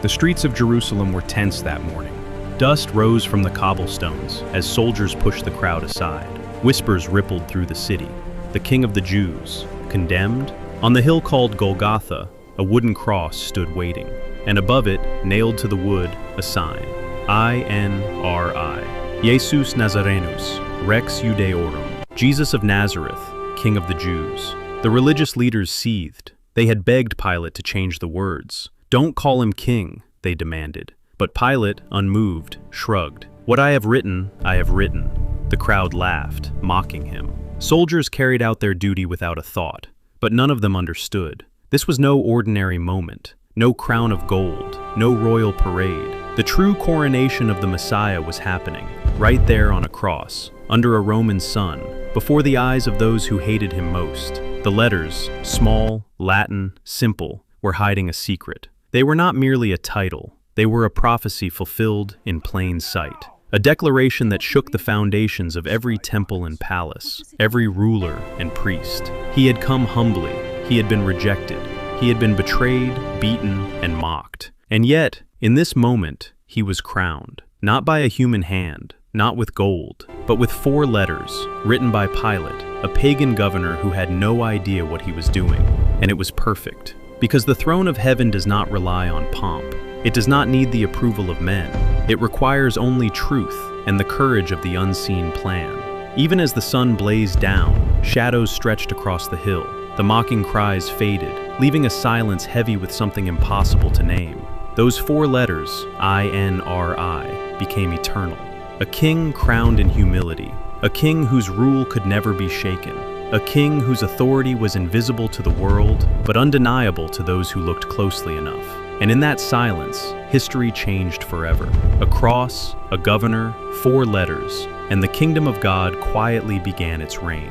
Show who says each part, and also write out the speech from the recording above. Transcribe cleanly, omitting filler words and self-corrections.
Speaker 1: The streets of Jerusalem were tense that morning. Dust rose from the cobblestones as soldiers pushed the crowd aside. Whispers rippled through the city. The King of the Jews, condemned? On the hill called Golgotha, a wooden cross stood waiting, and above it, nailed to the wood, a sign, INRI, Jesus Nazarenus, Rex Judeorum, Jesus of Nazareth, King of the Jews. The religious leaders seethed. They had begged Pilate to change the words. "Don't call him king," they demanded. But Pilate, unmoved, shrugged. "What I have written, I have written." The crowd laughed, mocking him. Soldiers carried out their duty without a thought, but none of them understood. This was no ordinary moment, no crown of gold, no royal parade. The true coronation of the Messiah was happening, right there on a cross, under a Roman sun, before the eyes of those who hated him most. The letters, small, Latin, simple, were hiding a secret. They were not merely a title, they were a prophecy fulfilled in plain sight. A declaration that shook the foundations of every temple and palace, every ruler and priest. He had come humbly, he had been rejected, he had been betrayed, beaten, and mocked. And yet, in this moment, he was crowned, not by a human hand, not with gold, but with 4 letters, written by Pilate, a pagan governor who had no idea what he was doing. And it was perfect, because the throne of heaven does not rely on pomp. It does not need the approval of men. It requires only truth and the courage of the unseen plan. Even as the sun blazed down, shadows stretched across the hill. The mocking cries faded, leaving a silence heavy with something impossible to name. Those 4 letters, INRI, became eternal. A king crowned in humility, a king whose rule could never be shaken, a king whose authority was invisible to the world, but undeniable to those who looked closely enough. And in that silence, history changed forever. A cross, a governor, 4 letters, and the kingdom of God quietly began its reign.